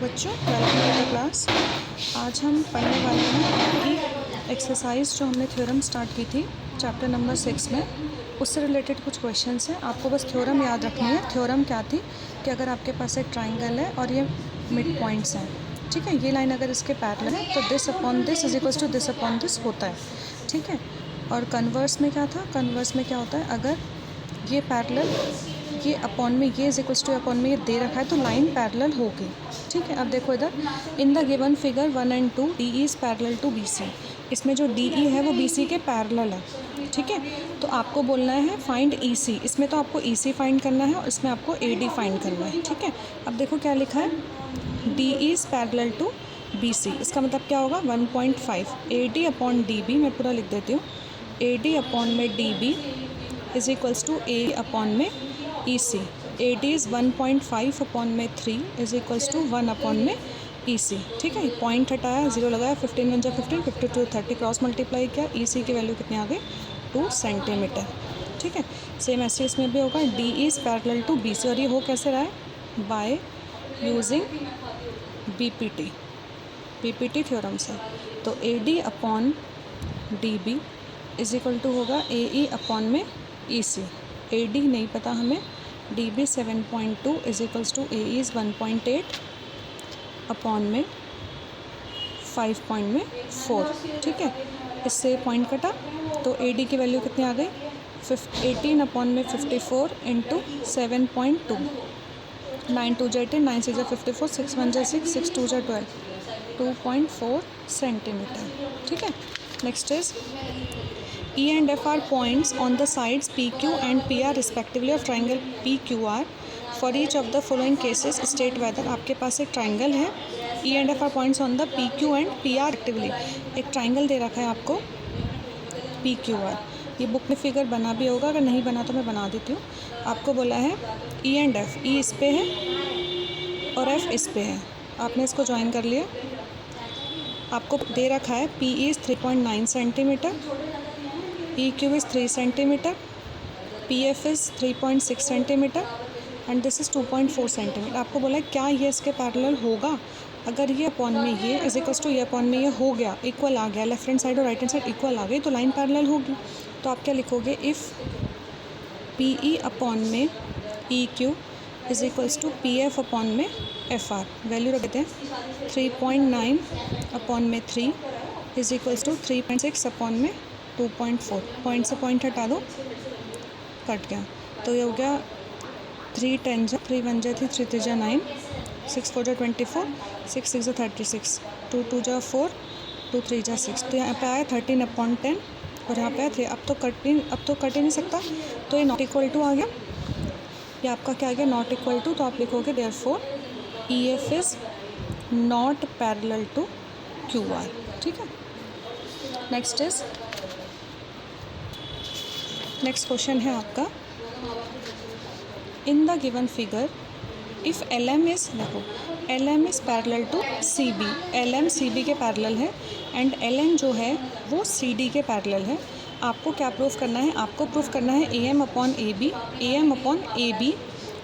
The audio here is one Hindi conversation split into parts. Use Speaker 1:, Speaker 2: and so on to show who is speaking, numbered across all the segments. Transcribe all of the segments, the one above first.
Speaker 1: बच्चों, वेलकम टू द क्लास। आज हम पढ़ने वाले हैं कि एक्सरसाइज जो हमने थ्योरम स्टार्ट की थी चैप्टर नंबर 6 में, उससे रिलेटेड कुछ क्वेश्चंस हैं। आपको बस थ्योरम याद रखनी है। थ्योरम क्या थी कि अगर आपके पास एक ट्राइंगल है और ये मिड पॉइंट्स हैं, ठीक है, ये लाइन अगर इसके पैरेलल है तो this upon this is equals to this upon this होता है, ठीक है। और कन्वर्स में क्या था, कन्वर्स में क्या होता है, अगर ये पैरेलल ये अपॉन में ये इज इक्वल्स टू अपॉन में ये दे रखा है तो लाइन पैरेलल होगी, ठीक है। अब देखो इधर, in the given figure 1 and 2 D E is parallel to B C. इसमें जो डी ई है वो बी सी के पैरेलल है, ठीक है। तो आपको बोलना है फाइंड ई सी। इसमें तो आपको ई सी फाइंड करना है और इसमें आपको ए डी फाइंड करना है, ठीक है। अब देखो क्या लिखा है, D E is parallel to B C. इसका मतलब क्या होगा, 1.5 A D upon D B. मैं पूरा लिख देती हूँ, ए डी अपॉन में D B is equals to A upon में E C. A D is 1.5 upon में 3 इज इक्वल्स टू 1 अपॉन में ई सी, ठीक है। पॉइंट हटाया, जीरो लगाया, 15 1 15, 52 30, क्रॉस मल्टीप्लाई किया, ई सी की वैल्यू कितनी आ गई, 2 सेंटीमीटर, ठीक है। सेम ऐसे इसमें भी होगा, D is parallel to B C. और ये हो कैसे रहा है, by using B P T theorem से। तो A D upon D B is equal to होगा ए ई अपॉन में ई सी। ए डी नहीं पता हमें, D B 7.2 is equals to A E is 1.8 upon में 5.4, ठीक है। इससे पॉइंट कटा तो ए डी की वैल्यू कितनी आ गई, 18 अपॉन में 54 इंटू 7.2। 9 2 18, 9 6 54, 6 1 6, 6 2 12, 2.4 सेंटीमीटर, ठीक है। Next is E and F are points on the sides PQ and PR respectively of triangle PQR. For each of the following cases state whether। आपके पास एक ट्राइंगल है, E and F are points on the PQ and PR respectively। एक ट्राइंगल दे रखा है आपको PQR। ये बुक में फिगर बना भी होगा, अगर नहीं बना तो मैं बना देती हूँ। आपको बोला है E and F, E इस पे है और F इस पे है। आपने इसको ज्वाइन कर लिया। आपको दे रखा है PE is 3.9 centimetre, EQ is 3 centimeter, PF is 3.6 centimeter and this is 2.4 centimeter। आपको बोला है क्या ये इसके पैरेलल होगा। अगर ये अपॉन में ये इज इक्वल्स टू ये अपॉन में ये हो गया, इक्वल आ गया, लेफ्ट हैंड साइड और राइट हैंड साइड इक्वल आ गई तो लाइन पैरेलल होगी। तो आप क्या लिखोगे, इफ़ PE अपॉन में EQ is equals to PF upon में FR। वैल्यू रख देते हैं, 3.9 अपॉन में 3 इज इक्वल्स टू 3.6 अपॉन में 2.4। पॉइंट से पॉइंट हटा दो, कट गया। तो ये हो गया 3 10 जा 3 1 जा 3 3 3 जा 9, 6 4 जा 24, 6 6 जा 36, 2 2 जा 4, 2 3 जा 6। तो यहाँ पे आया 13 अपॉन 10 और यहाँ पे आया 3। अब तो कट ही नहीं सकता, तो ये नॉट इक्वल टू आ गया। ये आपका क्या आ गया, नॉट इक्वल टू। तो आप लिखोगे therefore E F is not parallel to Q R, ठीक है। नेक्स्ट क्वेश्चन है आपका, in the given figure if L M is, देखो L M is parallel to C B. L M C B के पैरेलल है एंड एल एन जो है वो सी डी के पैरेलल है। आपको क्या प्रूफ करना है, आपको प्रूफ करना है A M upon A M upon A B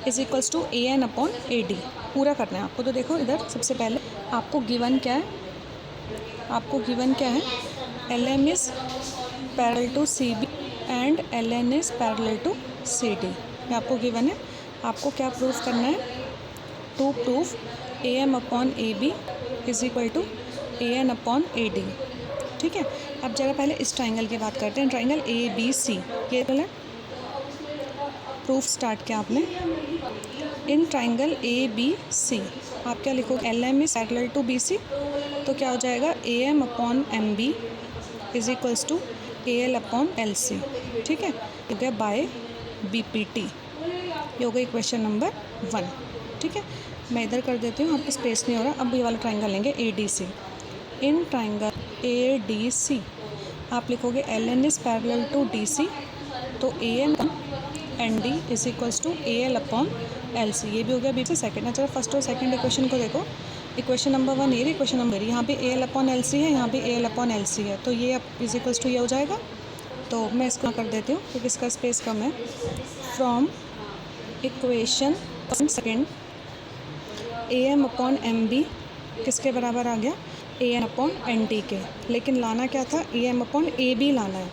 Speaker 1: is equals to A N upon A D. पूरा करना है आपको। तो देखो इधर सबसे पहले आपको गिवन क्या है, आपको गिवन क्या है, L M is parallel to C B and L N is parallel to C D. ये आपको गिवन है। आपको क्या प्रूफ करना है, to proof A M upon A B is equal to A N upon A D, ठीक है। अब ज़रा पहले इस ट्राइंगल की बात करते हैं, ट्राइंगल ए बी सी। ये है प्रूफ स्टार्ट किया आपने। इन ट्राइंगल ए बी सी आप क्या लिखोगे, L M is parallel to B C, तो क्या हो जाएगा, A M upon M B is equals to A L upon L C, ठीक है। हो गया बाय बी पी टी। ये हो गई क्वेश्चन नंबर 1, ठीक है। मैं इधर कर देती हूँ, आपको स्पेस नहीं हो रहा। अब ये वाला ट्राइंगल लेंगे A D C. In triangle A D C आप लिखोगे L N is parallel to D C, तो A N N D is equals to A L upon L C. ये भी हो गया बी से सेकेंड। अच्छा, फर्स्ट और सेकेंड इक्वेशन को देखो। इक्वेशन नंबर 1 ये, इक्वेशन नंबर, यहाँ पे A L upon L C है, यहाँ पे A L upon L C है, तो ये अब इज इक्वल्स टू ये हो जाएगा। तो मैं इसको कर देती हूँ क्योंकि इसका स्पेस कम है। From equation second A M upon M B किसके बराबर आ गया, A N upon N T के। लेकिन लाना क्या था, A M upon A B लाना है,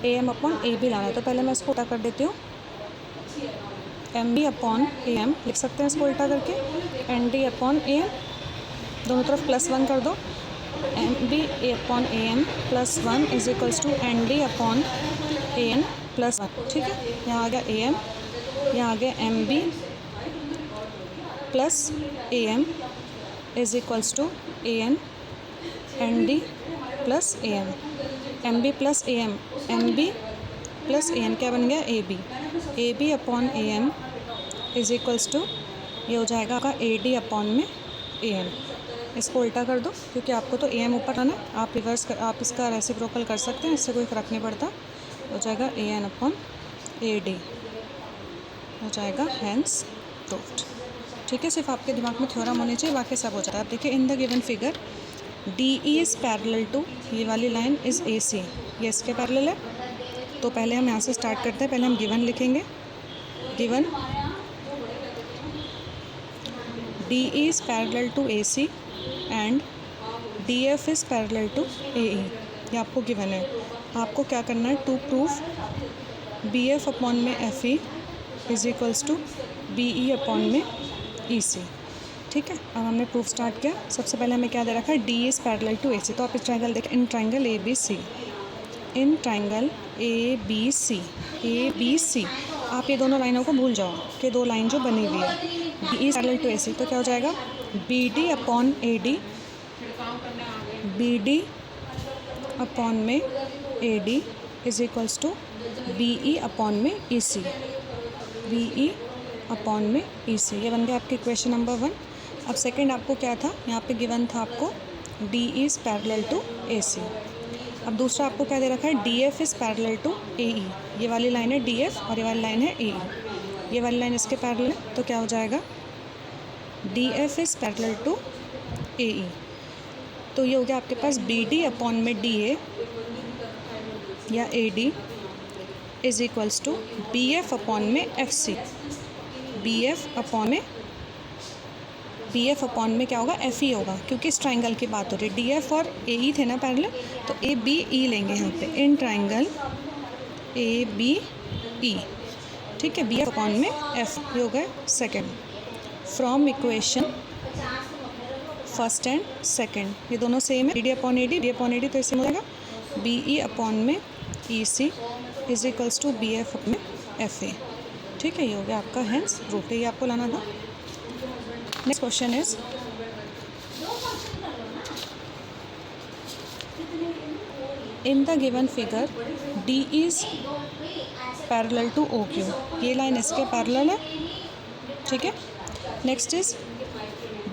Speaker 1: A M upon A B लाना है। तो पहले मैं इसको उल्टा कर देती हूँ, M B upon A M लिख सकते हैं इसको उल्टा करके, N D upon A M, दोनों तरफ +1 कर दो, M B A upon A M +1 is equals to N D upon A N +1। ठीक है, यहाँ आ गया ए एम, यहाँ आ गया M B plus A M is equals to A N D plus A M B plus A M B plus A N क्या बन गया, A B upon A M is equals to, ये हो जाएगा आपका ए डी अपॉन में ए एन। इसको उल्टा कर दो क्योंकि आपको तो ए एम ऊपर आना है, आप रिवर्स कर, आप इसका रेसिप्रोकल कर सकते हैं, इससे कोई फ़र्क नहीं पड़ता। हो जाएगा ए एन अपॉन ए डी, हो जाएगा हैंस प्रूव्ड। ठीक है, सिर्फ आपके दिमाग में थ्योरम होनी चाहिए, बाकी सब हो जाता है। आप देखिए, in the given figure D E is parallel to, ये वाली लाइन इज़ ए सी, ये इसके पैरेलल है। तो पहले हम यहाँ से स्टार्ट करते हैं, पहले हम गिवन लिखेंगे, given D E is parallel to A C and D F is parallel to A E, ये आपको गिवन है। आपको क्या करना है, to prove B F upon में F E is equals to B E upon में ई सी। ठीक है, अब हमने प्रूफ स्टार्ट किया। सबसे पहले हमें क्या दे रखा है, D is parallel to A C. तो आप इस ट्राइंगल देखें, in triangle A B C, in triangle A B C, आप ये दोनों लाइनों को भूल जाओ कि दो लाइन जो बनी हुई है, D is parallel to A C, तो क्या हो जाएगा, B D upon A D, B D upon में A D is equals to B E upon में ई सी, बी ई अपॉन में ई सी। ये बन गया आपकी इक्वेशन नंबर 1। अब सेकंड आपको क्या था, यहाँ पे गिवन था आपको D is parallel to A C. अब दूसरा आपको क्या दे रखा है, D F is parallel to A E, ये वाली लाइन है डी एफ और ये वाली लाइन है ए ई, ये वाली लाइन इसके पैरेलल है। तो क्या हो जाएगा, D F is parallel to A E, तो ये हो गया आपके पास बी डी अपॉन में डी ए या A D is equals to B F upon में F C, B F upon में क्या होगा, एफ ई होगा, क्योंकि इस ट्राइंगल की बात हो रही है। डी एफ और ए ई थे ना पैरेलल, तो ए बी ई लेंगे यहाँ पे, इन ट्राइंगल ए बी ई। ठीक है, बी एफ अपॉन में एफ, ये हो गया second. From equation first and second, ये दोनों सेम है, B D upon A D तो इससे मिलेगा बी ई अपॉन में E C is equals to B F upon में एफ ए। ठीक है, ये हो गया आपका हैंस प्रूफ, ये आपको लाना था। Next question is, in the given figure D is parallel to O Q, ये लाइन इसके पैरेलल है। ठीक है, next is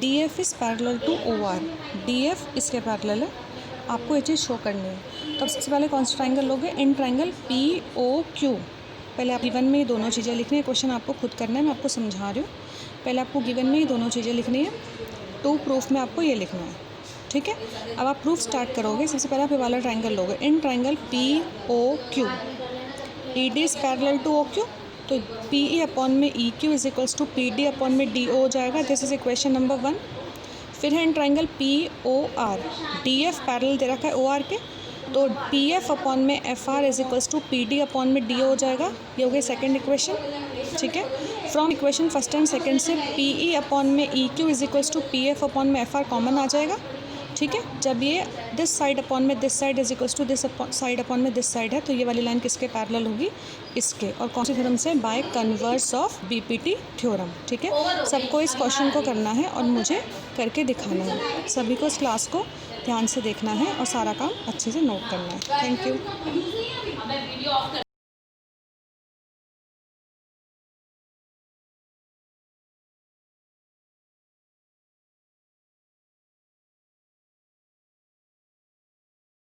Speaker 1: D F is parallel to O R, D F इसके पैरेलल है। आपको ये चीज़ शो करनी है। तो सबसे पहले कौन सा ट्राइंगल लोगे, in triangle P O Q. पहले आप गिवन में ये दोनों चीज़ें लिखनी है, क्वेश्चन आपको खुद करना है, मैं आपको समझा रही हूँ। पहले आपको गिवन में ये दोनों चीज़ें लिखनी है, टू प्रूफ में आपको ये लिखना है। ठीक है, अब आप प्रूफ स्टार्ट करोगे। सबसे पहले आप ये वाला ट्राइंगल लोगे, in triangle P O Q, E D is parallel to O Q, तो पी ई अपॉन में E Q is equals to P D upon में डी ओ हो जाएगा। This is equation number 1। फिर है in triangle P O R, D F parallel दे रखा है ओ आर के, तो पी एफ अपॉन में F R is equals to P D upon में डी हो जाएगा। ये हो गई सेकेंड इक्वेशन। ठीक है, from equation first and second से पी ई अपॉन में E Q is equals to P F upon में एफ आर कॉमन आ जाएगा। ठीक है, जब ये दिस साइड अपॉन में this side is equals to this side upon में दिस साइड है, तो ये वाली लाइन किसके पैरेलल होगी, इसके। और कौन सी थ्योरम से, by converse of BPT theorem. ठीक है, सबको इस क्वेश्चन को करना है और मुझे करके दिखाना है। सभी को इस क्लास को ध्यान से देखना है और सारा काम अच्छे से नोट करना है। Thank you.